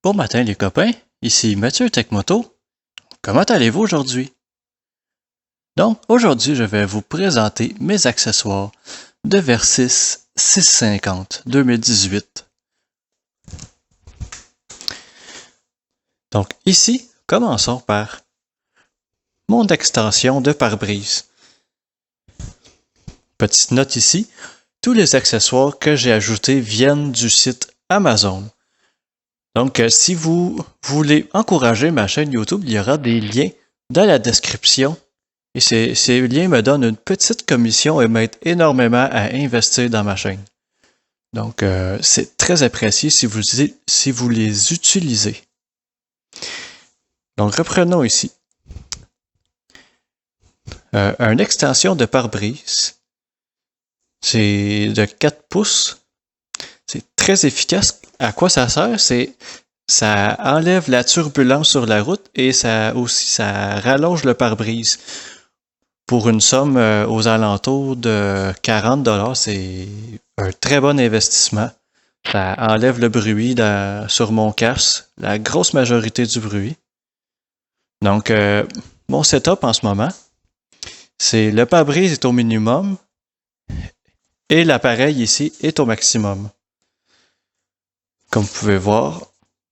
Bon matin les copains, ici Mathieu Techmoto. Comment allez-vous aujourd'hui? Donc aujourd'hui je vais vous présenter mes accessoires de Versys 650 2018. Donc ici, commençons par mon extension de pare-brise. Petite note ici, tous les accessoires que j'ai ajoutés viennent du site Amazon. Donc, si vous voulez encourager ma chaîne YouTube, il y aura des liens dans la description. Et ces liens me donnent une petite commission et m'aident énormément à investir dans ma chaîne. Donc, c'est très apprécié si vous les utilisez. Donc, reprenons ici. Une extension de pare-brise. C'est de 4 pouces. C'est très efficace. À quoi ça sert? Ça enlève la turbulence sur la route et ça rallonge le pare-brise. Pour une somme aux alentours de 40$, c'est un très bon investissement. Ça enlève le bruit sur mon casque, la grosse majorité du bruit. Donc, mon setup en ce moment, c'est le pare-brise est au minimum et l'appareil ici est au maximum. Comme vous pouvez voir,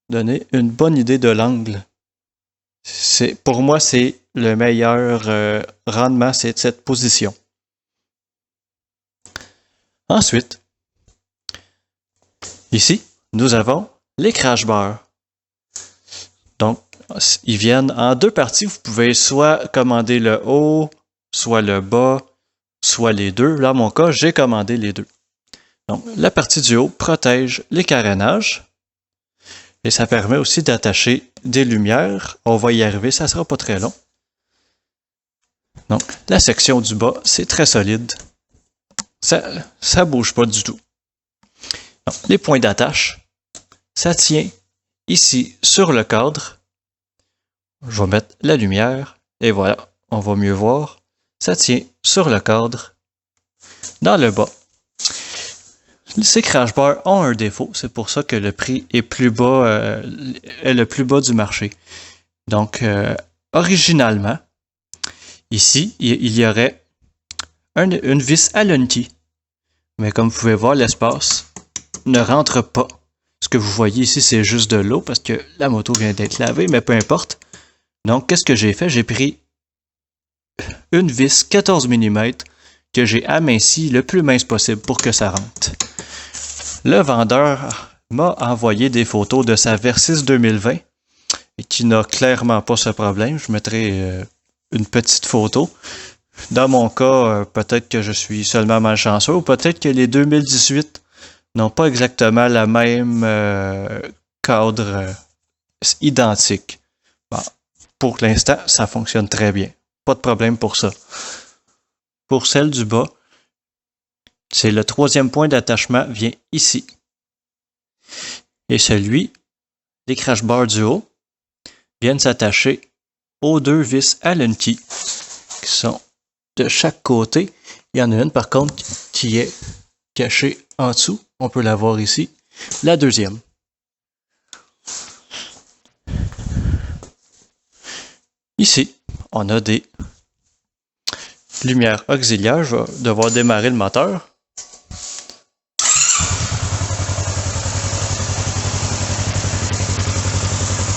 donner une bonne idée de l'angle. Pour moi, c'est le meilleur rendement, c'est cette position. Ensuite, ici, nous avons les crash bars. Donc, ils viennent en deux parties. Vous pouvez soit commander le haut, soit le bas, soit les deux. Là, dans mon cas, j'ai commandé les deux. Donc, la partie du haut protège les carénages et ça permet aussi d'attacher des lumières. On va y arriver, ça ne sera pas très long. Donc, la section du bas, c'est très solide. Ça ne bouge pas du tout. Donc, les points d'attache, ça tient ici sur le cadre. Je vais mettre la lumière et voilà, on va mieux voir. Ça tient sur le cadre dans le bas. Ces crash bars ont un défaut, c'est pour ça que le prix est plus bas, est le plus bas du marché. Donc, originalement, ici, il y aurait une vis Allen-key. Mais comme vous pouvez voir, l'espace ne rentre pas. Ce que vous voyez ici, c'est juste de l'eau parce que la moto vient d'être lavée, mais peu importe. Donc, qu'est-ce que j'ai fait? J'ai pris une vis 14 mm que j'ai aminci le plus mince possible pour que ça rentre. Le vendeur m'a envoyé des photos de sa Versys 2020 et qui n'a clairement pas ce problème. Je mettrai une petite photo. Dans mon cas, peut-être que je suis seulement malchanceux ou peut-être que les 2018 n'ont pas exactement la même cadre identique. Bon, pour l'instant, ça fonctionne très bien. Pas de problème pour ça. Pour celle du bas, c'est le troisième point d'attachement vient ici. Et celui des crash bars du haut viennent s'attacher aux deux vis Allen-key qui sont de chaque côté. Il y en a une par contre qui est cachée en dessous. On peut la voir ici. La deuxième. Ici, on a des lumières auxiliaires. Je vais devoir démarrer le moteur.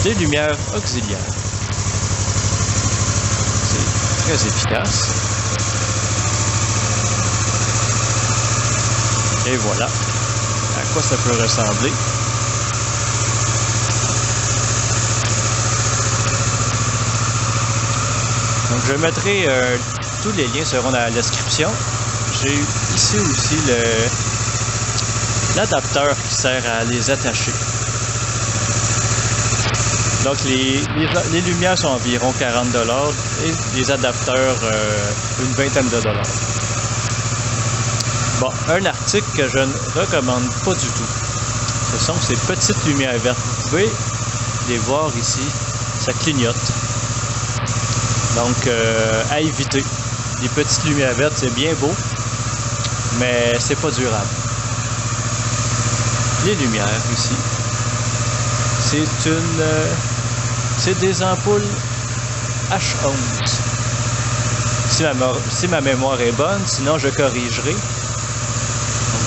Des lumières auxiliaires. C'est très efficace. Et voilà à quoi ça peut ressembler. Donc je mettrai tous les liens seront dans la description. J'ai ici aussi l'adapteur qui sert à les attacher. Donc les lumières sont environ 40$ et les adapteurs une vingtaine de dollars. Bon, un article que je ne recommande pas du tout. Ce sont ces petites lumières vertes. Vous pouvez les voir ici, ça clignote. Donc à éviter. Les petites lumières vertes, c'est bien beau, mais c'est pas durable. Les lumières ici. C'est des ampoules H11. Si ma mémoire est bonne, sinon je corrigerai. Donc,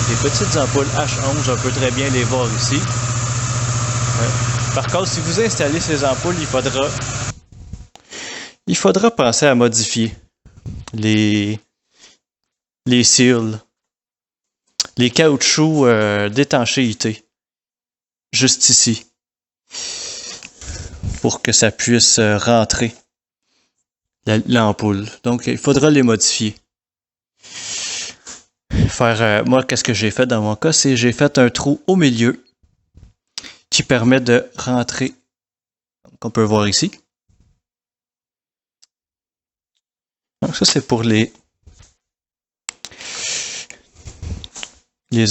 des petites ampoules H11, on peut très bien les voir ici. Par contre, si vous installez ces ampoules, il faudra penser à modifier les cils, les caoutchoucs d'étanchéité, juste ici, pour que ça puisse rentrer l'ampoule. Donc, il faudra les modifier. Moi, qu'est-ce que j'ai fait dans mon cas, c'est j'ai fait un trou au milieu qui permet de rentrer, qu'on peut voir ici. Donc ça, c'est pour les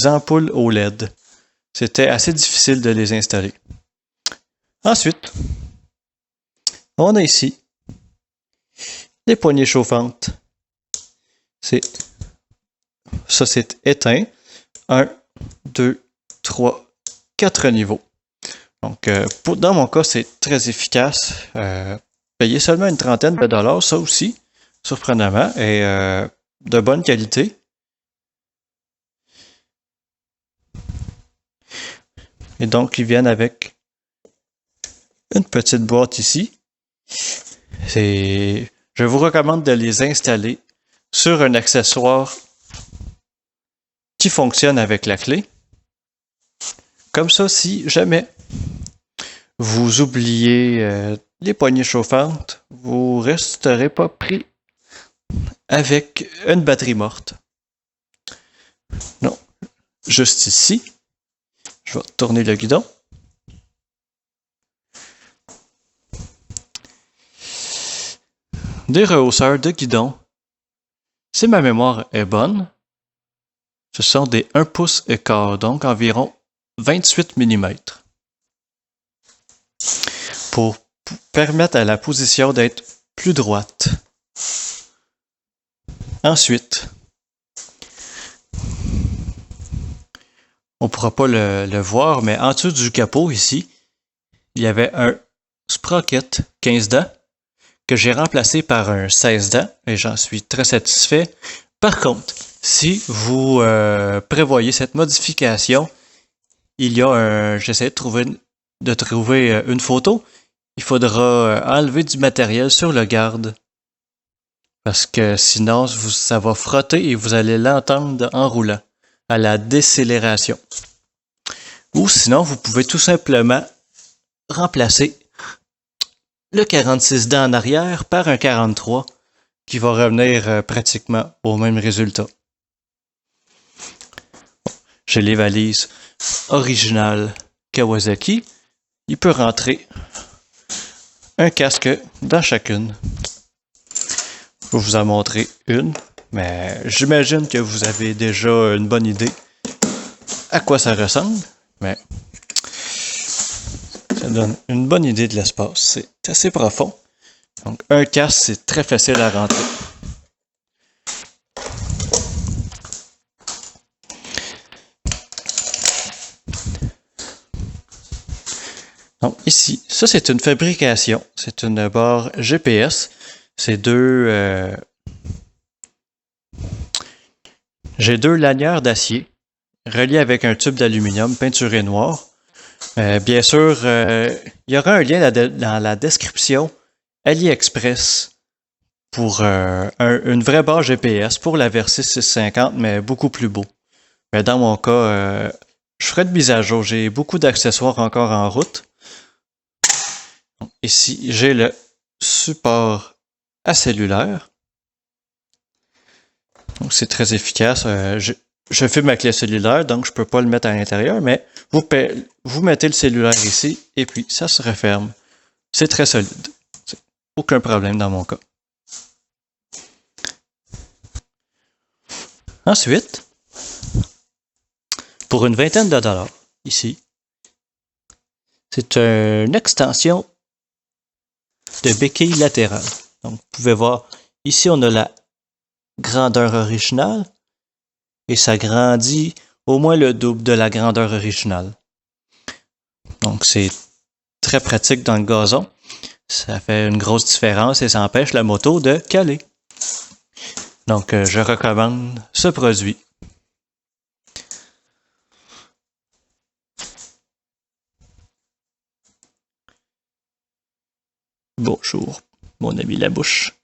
ampoules OLED. C'était assez difficile de les installer. Ensuite, on a ici les poignées chauffantes. Ça, c'est éteint. 1, 2, 3, 4 niveaux. Donc, dans mon cas, c'est très efficace. Payez seulement une trentaine de dollars, ça aussi, surprenamment, et de bonne qualité. Et donc, ils viennent avec une petite boîte ici. Je vous recommande de les installer sur un accessoire qui fonctionne avec la clé. Comme ça, si jamais vous oubliez les poignées chauffantes, vous ne resterez pas pris avec une batterie morte. Non, juste ici. Je vais tourner le guidon. Des rehausseurs de guidon. Si ma mémoire est bonne, ce sont des 1 pouce et quart, donc environ 28 mm. Pour permettre à la position d'être plus droite. Ensuite, on ne pourra pas le voir, mais en dessous du capot ici, il y avait un sprocket 15 dents que j'ai remplacé par un 16 dents et j'en suis très satisfait. Par contre, si vous prévoyez cette modification, il y a j'essaie de trouver une photo. Il faudra enlever du matériel sur le garde parce que sinon ça va frotter et vous allez l'entendre en roulant à la décélération. Ou sinon, vous pouvez tout simplement remplacer le 46 dents en arrière par un 43 qui va revenir pratiquement au même résultat. J'ai les valises originales Kawasaki. Il peut rentrer un casque dans chacune. Je vais vous en montrer une, mais j'imagine que vous avez déjà une bonne idée à quoi ça ressemble, mais ça donne une bonne idée de l'espace. C'est assez profond. Donc, un casque, c'est très facile à rentrer. Donc, ici, ça, c'est une fabrication. C'est une barre GPS. C'est j'ai 2 lanières d'acier reliées avec un tube d'aluminium peinturé noir. Bien sûr, il y aura un lien dans la description AliExpress pour une vraie barre GPS pour la Versys 650, mais beaucoup plus beau. Mais dans mon cas, je ferai de mise à jour. J'ai beaucoup d'accessoires encore en route. Donc, ici, j'ai le support à cellulaire. Donc, c'est très efficace. Je filme ma clé cellulaire, donc je ne peux pas le mettre à l'intérieur, mais vous mettez le cellulaire ici et puis ça se referme. C'est très solide. Aucun problème dans mon cas. Ensuite, pour une vingtaine de dollars, ici, c'est une extension de béquille latérale. Donc, vous pouvez voir, ici, on a la grandeur originale et ça grandit au moins le double de la grandeur originale. Donc, c'est très pratique dans le gazon. Ça fait une grosse différence et ça empêche la moto de caler. Donc, je recommande ce produit. Bonjour, mon ami Labouche.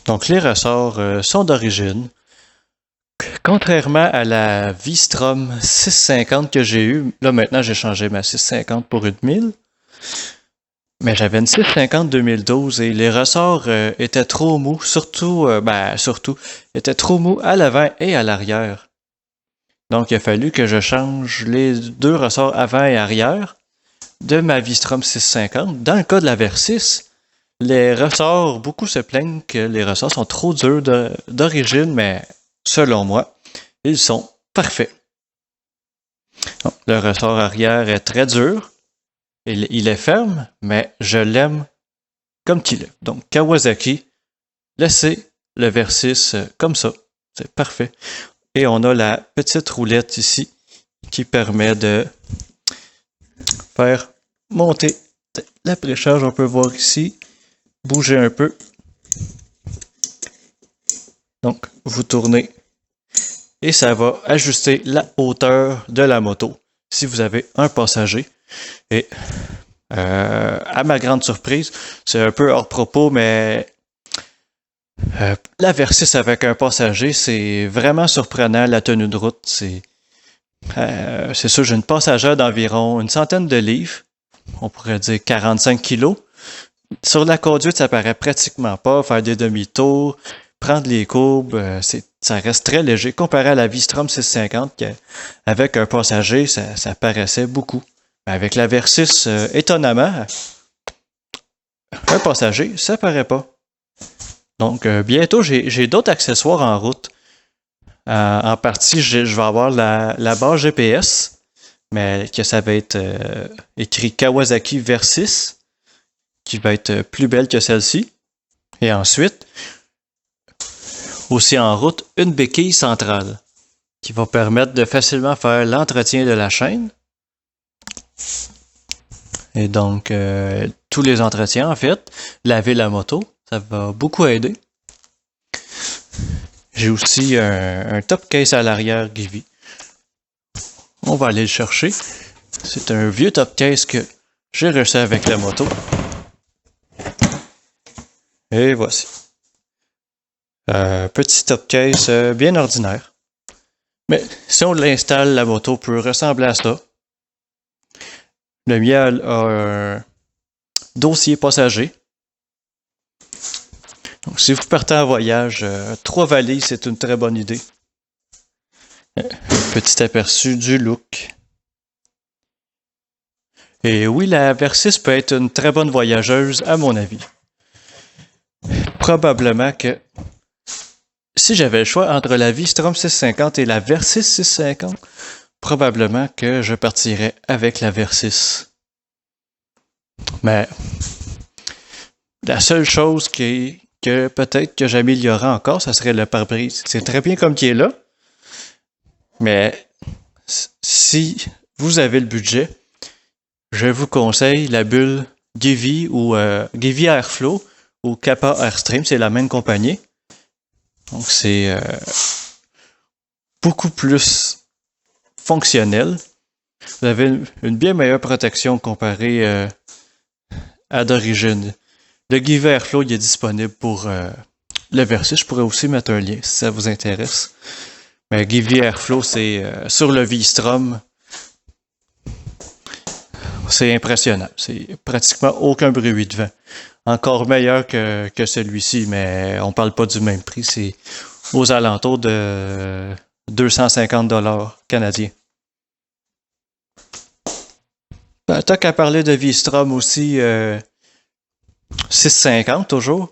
Donc, les ressorts sont d'origine. Contrairement à la V-Strom 650 que j'ai eue, là maintenant j'ai changé ma 650 pour une 1000, mais j'avais une 650 2012 et les ressorts étaient trop mous, surtout étaient trop mous à l'avant et à l'arrière. Donc il a fallu que je change les deux ressorts avant et arrière de ma V-Strom 650. Dans le cas de la Versys, les ressorts, beaucoup se plaignent que les ressorts sont trop durs d'origine, mais selon moi, ils sont parfaits. Donc, le ressort arrière est très dur. Il est ferme, mais je l'aime comme qu'il est. Donc, Kawasaki, laissez le Versys comme ça. C'est parfait. Et on a la petite roulette ici qui permet de faire monter la précharge. On peut voir ici, bouger un peu. Donc, vous tournez et ça va ajuster la hauteur de la moto si vous avez un passager. Et à ma grande surprise, c'est un peu hors propos, mais la Versys avec un passager, c'est vraiment surprenant, la tenue de route. C'est sûr, j'ai une passagère d'environ une centaine de livres, on pourrait dire 45 kilos. Sur la conduite, ça paraît pratiquement pas, faire des demi-tours, prendre les courbes, ça reste très léger. Comparé à la V-Strom 650, avec un passager, ça paraissait beaucoup. Mais avec la Versys, étonnamment, un passager, ça paraît pas. Donc, bientôt, j'ai d'autres accessoires en route. En partie, je vais avoir la barre GPS, mais que ça va être écrit Kawasaki Versys, qui va être plus belle que celle-ci. Et ensuite, aussi en route, une béquille centrale qui va permettre de facilement faire l'entretien de la chaîne. Et donc, tous les entretiens, en fait, laver la moto, ça va beaucoup aider. J'ai aussi un top case à l'arrière Givi. On va aller le chercher. C'est un vieux top case que j'ai reçu avec la moto. Et voici. Petit top case bien ordinaire. Mais si on l'installe, la moto peut ressembler à ça. Le mien a un dossier passager. Donc, si vous partez en voyage, 3 valises, c'est une très bonne idée. Petit aperçu du look. Et oui, la Versys peut être une très bonne voyageuse, à mon avis. Probablement que si j'avais le choix entre la V-Strom 650 et la Versys 650, probablement que je partirais avec la Versys. Mais la seule chose que peut-être que j'améliorerais encore, ça serait le pare-brise. C'est très bien comme qui est là, mais si vous avez le budget, je vous conseille la bulle Givi ou Givi Airflow ou Kappa Airstream, c'est la même compagnie. Donc c'est beaucoup plus fonctionnel. Vous avez une bien meilleure protection comparée à d'origine. Le Givi Airflow il est disponible pour le Versys. Je pourrais aussi mettre un lien si ça vous intéresse. Mais Givi Airflow, c'est sur le V-Strom. C'est impressionnant. C'est pratiquement aucun bruit de vent. Encore meilleur que celui-ci, mais on parle pas du même prix. C'est aux alentours de 250$ canadiens. Tant qu'à parler de V-Strom aussi, 650 toujours.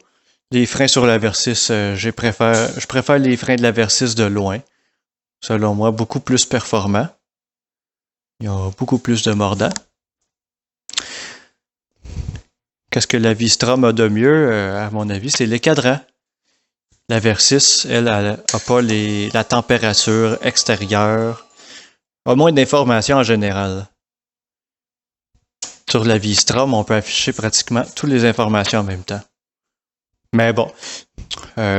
Les freins sur la Versys, je préfère les freins de la Versys de loin. Selon moi, beaucoup plus performants. Ils ont beaucoup plus de mordant. Qu'est-ce que la V-Strom a de mieux, à mon avis, c'est les cadrans. La Versys, elle n'a pas la température extérieure, a moins d'informations en général. Sur la V-Strom, on peut afficher pratiquement toutes les informations en même temps. Mais bon,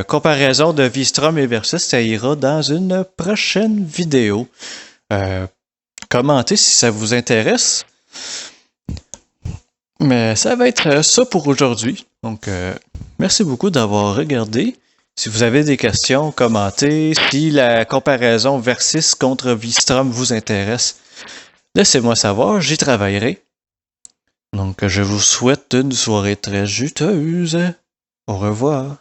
comparaison de V-Strom et Versys, ça ira dans une prochaine vidéo. Commentez si ça vous intéresse. Mais ça va être ça pour aujourd'hui. Donc, merci beaucoup d'avoir regardé. Si vous avez des questions, commentez. Si la comparaison Versys contre V-Strom vous intéresse, laissez-moi savoir, j'y travaillerai. Donc, je vous souhaite une soirée très juteuse. Au revoir.